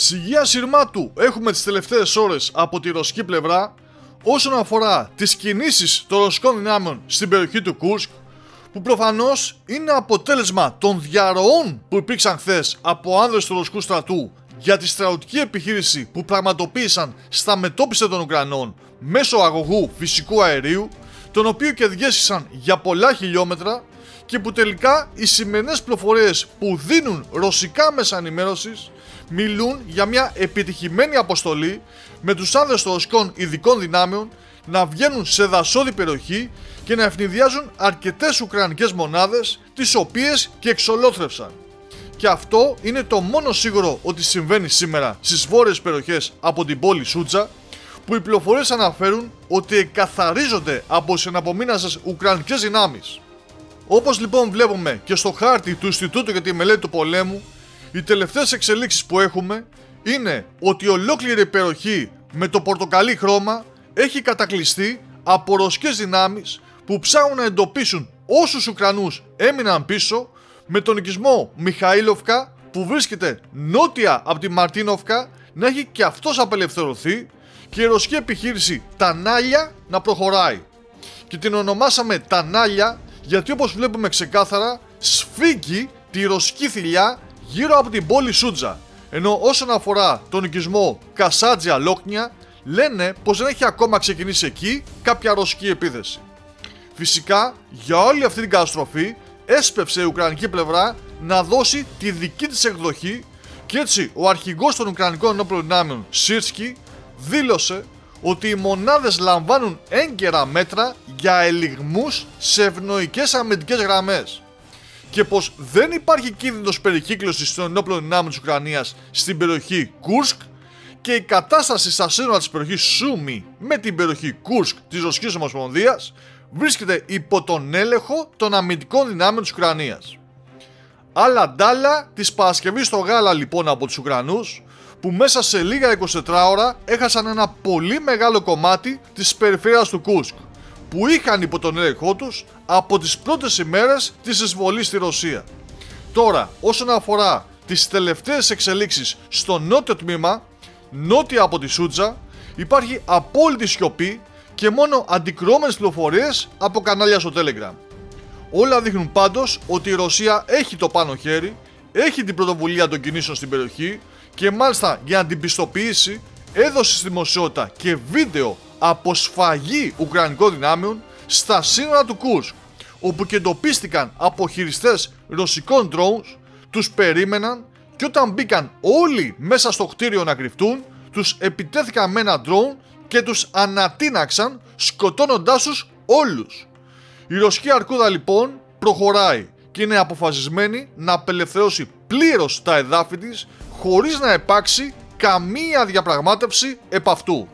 Σιγεία σειρμάτου έχουμε τις τελευταίες ώρες από τη ρωσική πλευρά όσον αφορά τις κινήσεις των ρωσικών δυνάμεων στην περιοχή του Κούρσκ, που προφανώς είναι αποτέλεσμα των διαρροών που υπήρξαν χθες από άνδρες του ρωσικού στρατού για τη στρατιωτική επιχείρηση που πραγματοποίησαν στα μετώπιση των Ουκρανών μέσω αγωγού φυσικού αερίου, τον οποίο και διέσχισαν για πολλά χιλιόμετρα, και που τελικά οι σημερινές πληροφορίες που δίνουν ρωσικά μέσα ενημέρωσης μιλούν για μια επιτυχημένη αποστολή με τους άνδρες των ρωσικών ειδικών δυνάμεων να βγαίνουν σε δασόδη περιοχή και να ευνηδιάζουν αρκετές ουκρανικές μονάδες, τις οποίες και εξολόθρευσαν. Και αυτό είναι το μόνο σίγουρο ότι συμβαίνει σήμερα στις βόρειες περιοχές από την πόλη Σούτζα, που οι πληροφορίες αναφέρουν ότι εκαθαρίζονται από συναπομείνασες ουκρανικές δυνάμεις. Όπως λοιπόν βλέπουμε και στο χάρτη του Ινστιτούτου για τη Μελέτη του Πολέμου, οι τελευταίες εξελίξεις που έχουμε είναι ότι ολόκληρη η περιοχή με το πορτοκαλί χρώμα έχει κατακλειστεί από ρωσικές δυνάμεις που ψάχνουν να εντοπίσουν όσους Ουκρανούς έμειναν πίσω, με τον οικισμό Μιχαήλοφκα που βρίσκεται νότια από τη Μαρτίνοφκα να έχει και αυτός απελευθερωθεί και η ρωσική επιχείρηση Τανάλια να προχωράει. Και την ονομάσαμε Τανάλια γιατί, όπως βλέπουμε ξεκάθαρα, σφίγγει τη ρωσική θηλιά γύρω από την πόλη Σούτζα, ενώ όσον αφορά τον οικισμό Κασάτζια Λόκνια λένε πως δεν έχει ακόμα ξεκινήσει εκεί κάποια ρωσική επίθεση. Φυσικά για όλη αυτή την καταστροφή έσπευσε η ουκρανική πλευρά να δώσει τη δική της εκδοχή, και έτσι ο αρχηγός των Ουκρανικών Ενόπλων Δυνάμεων Σίρσκι δήλωσε ότι οι μονάδες λαμβάνουν έγκαιρα μέτρα για ελιγμούς σε ευνοϊκές αμυντικές γραμμές και πως δεν υπάρχει κίνδυνος περικύκλωσης των ενόπλων δυνάμεων της Ουκρανίας στην περιοχή Κούρσκ, και η κατάσταση στα σύνορα της περιοχής Σούμι με την περιοχή Κούρσκ της Ρωσικής Ομοσπονδίας βρίσκεται υπό τον έλεγχο των αμυντικών δυνάμεων της Ουκρανίας. Άλλα ντάλα της Παρασκευής στο γάλα λοιπόν από τους Ουκρανούς, που μέσα σε λίγα 24 ώρα έχασαν ένα πολύ μεγάλο κομμάτι της περιφέρειας του Κούρσκ, που είχαν υπό τον έλεγχό τους από τις πρώτες ημέρες της εισβολής στη Ρωσία. Τώρα, όσον αφορά τις τελευταίες εξελίξεις στο νότιο τμήμα, νότια από τη Σούτζα, υπάρχει απόλυτη σιωπή και μόνο αντικρουόμενες πληροφορίες από κανάλια στο Telegram. Όλα δείχνουν πάντως ότι η Ρωσία έχει το πάνω χέρι, έχει την πρωτοβουλία των κινήσεων στην περιοχή, και μάλιστα για να την πιστοποιήσει έδωσε στη δημοσιότητα και βίντεο από σφαγή ουκρανικών δυνάμεων στα σύνορα του Κούρσκ, όπου και εντοπίστηκαν από χειριστές ρωσικών drones, τους περίμεναν και όταν μπήκαν όλοι μέσα στο κτίριο να κρυφτούν, τους επιτέθηκαν με ένα drone και τους ανατείναξαν, σκοτώνοντάς τους όλους. Η ρωσική αρκούδα λοιπόν προχωράει και είναι αποφασισμένη να απελευθερώσει πλήρως τα εδάφη της, χωρίς να υπάρξει καμία διαπραγμάτευση επ' αυτού.